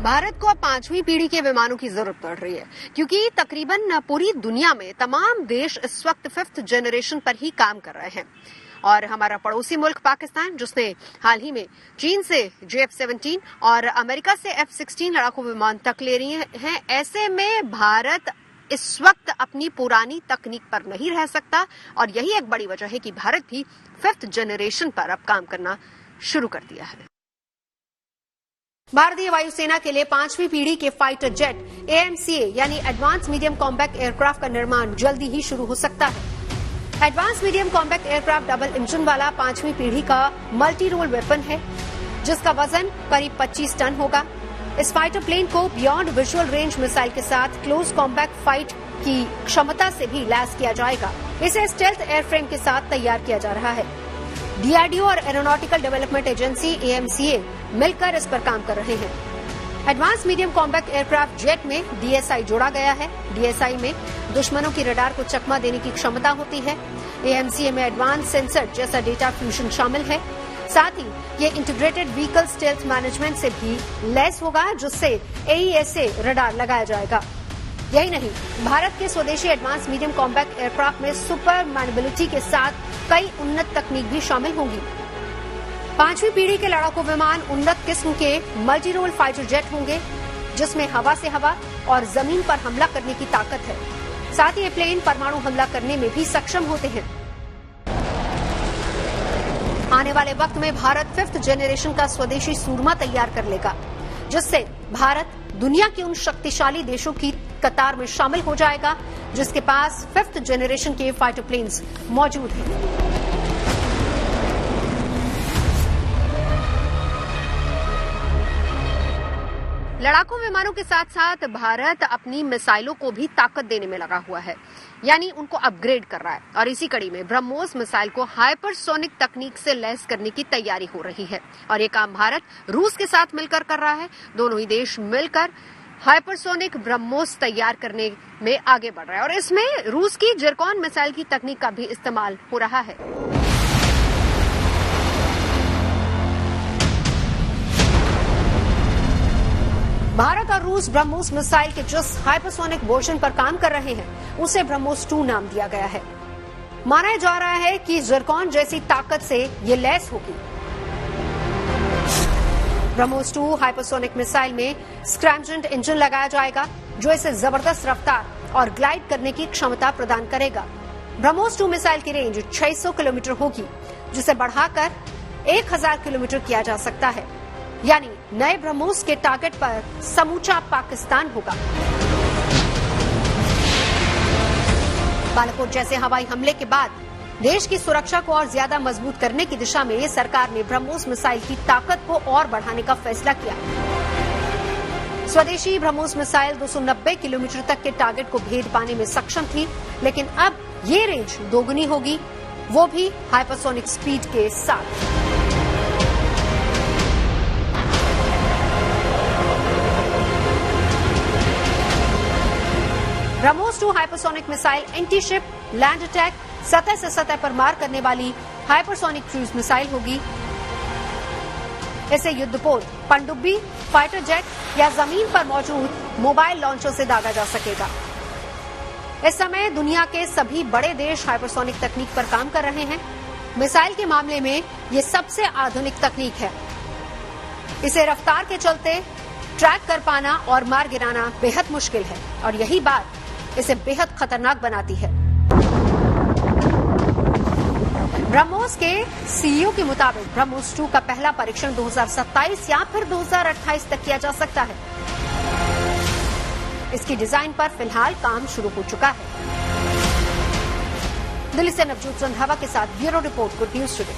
भारत को अब 5वीं पीढ़ी के विमानों की जरूरत पड़ रही है, क्योंकि तकरीबन पूरी दुनिया में तमाम देश इस वक्त 5th जनरेशन पर ही काम कर रहे हैं। और हमारा पड़ोसी मुल्क पाकिस्तान, जिसने हाल ही में चीन से JF-17 और अमेरिका से F-16 लड़ाकू विमान तक ले रही हैं, ऐसे में भारत इस वक्त अपनी पुरानी तकनीक पर नहीं रह सकता और यही एक बड़ी वजह है कि भारत भी 5th जनरेशन पर अब काम करना शुरू कर दिया है। भारतीय वायुसेना के लिए 5वीं पीढ़ी के फाइटर जेट AMCA यानी एडवांस मीडियम कॉम्बैक्ट एयरक्राफ्ट का निर्माण जल्दी ही शुरू हो सकता है। Advance medium combat aircraft double engine वाला 5वीं पीढ़ी का मल्टी रोल वेपन है, जिसका वजन करीब 25 टन होगा। इस फाइटर प्लेन को बियॉन्ड विजुअल रेंज मिसाइल के साथ क्लोज कॉम्बैक्ट फाइट की क्षमता से भी लैस किया जाएगा। इसे स्टेल्थ एयरफ्रेम के साथ तैयार किया जा रहा है। DRDO और एरोनॉटिकल डेवलपमेंट एजेंसी AMCA मिलकर इस पर काम कर रहे हैं। Advance medium combat aircraft jet में DSI जोड़ा गया है। DSI में दुश्मनों की रडार को चकमा देने की क्षमता होती है। AMCA में एडवांस सेंसर जैसा डेटा फ्यूजन शामिल है। साथ ही ये इंटीग्रेटेड व्हीकल स्टेल्थ मैनेजमेंट से भी लैस होगा, जिससे AESA रडार लगाया जाएगा। यही नहीं, भारत के स्वदेशी एडवांस मीडियम कॉम्बैक्ट एयरक्राफ्ट में सुपर मैनेबिलिटी के साथ कई उन्नत तकनीक भी शामिल होंगी। 5वीं पीढ़ी के लड़ाकू विमान उन्नत किस्म के मल्टी रोल फाइटर जेट होंगे, जिसमें हवा से हवा और जमीन पर हमला करने की ताकत है। साथ ही ये प्लेन परमाणु हमला करने में भी सक्षम होते हैं। आने वाले वक्त में भारत 5th जनरेशन का स्वदेशी सूरमा तैयार कर लेगा, जिससे भारत दुनिया के उन शक्तिशाली देशों की कतार में शामिल हो जाएगा जिसके पास 5th जनरेशन के फाइटर प्लेन्स मौजूद हैं। लड़ाकू विमानों के साथ साथ भारत अपनी मिसाइलों को भी ताकत देने में लगा हुआ है, यानी उनको अपग्रेड कर रहा है। और इसी कड़ी में ब्रह्मोस मिसाइल को हाइपरसोनिक तकनीक से लैस करने की तैयारी हो रही है और ये काम भारत रूस के साथ मिलकर कर रहा है। दोनों ही देश मिलकर हाइपरसोनिक ब्रह्मोस तैयार करने में आगे बढ़ रहा है और इसमें रूस की जिरकॉन मिसाइल की तकनीक का भी इस्तेमाल हो रहा है। भारत और रूस ब्रह्मोस मिसाइल के जिस हाइपरसोनिक वर्जन पर काम कर रहे हैं, उसे ब्रह्मोस 2 नाम दिया गया है। माना जा रहा है कि जिरकॉन जैसी ताकत से ये लैस होगी। ब्रह्मोस 2 हाइपरसोनिक मिसाइल में स्क्रैमजेट इंजन लगाया जाएगा, जो इसे जबरदस्त रफ्तार और ग्लाइड करने की क्षमता प्रदान करेगा। ब्रह्मोस 2 मिसाइल की रेंज 600 किलोमीटर होगी, जिसे बढ़ाकर 1000 किलोमीटर किया जा सकता है। यानी नए ब्रह्मोस के टारगेट पर समूचा पाकिस्तान होगा। बालाकोट जैसे हवाई हमले के बाद देश की सुरक्षा को और ज्यादा मजबूत करने की दिशा में सरकार ने ब्रह्मोस मिसाइल की ताकत को और बढ़ाने का फैसला किया। स्वदेशी ब्रह्मोस मिसाइल 290 किलोमीटर तक के टारगेट को भेद पाने में सक्षम थी, लेकिन अब ये रेंज दोगुनी होगी, वो भी हाइपरसोनिक स्पीड के साथ। BrahMos 2 hypersonic missile anti ship, land attack, सतह से सतह पर मार करने वाली हाइपरसोनिक क्रूज मिसाइल होगी। इसे युद्धपोत, पनडुब्बी, फाइटर जेट या जमीन पर मौजूद मोबाइल लॉन्चर से दागा जा सकेगा। इस समय दुनिया के सभी बड़े देश हाइपरसोनिक तकनीक पर काम कर रहे हैं। मिसाइल के मामले में ये सबसे आधुनिक तकनीक है। इसे रफ्तार के चलते ट्रैक कर पाना और मार गिराना बेहद मुश्किल है और यही बात इसे बेहद खतरनाक बनाती है। ब्रह्मोस के CEO के मुताबिक ब्रह्मोस 2 का पहला परीक्षण 2027 या फिर 2028 तक किया जा सकता है। इसकी डिजाइन पर फिलहाल काम शुरू हो चुका है। दिल्ली से नवजोत रंधावा के साथ bureau report, good news today.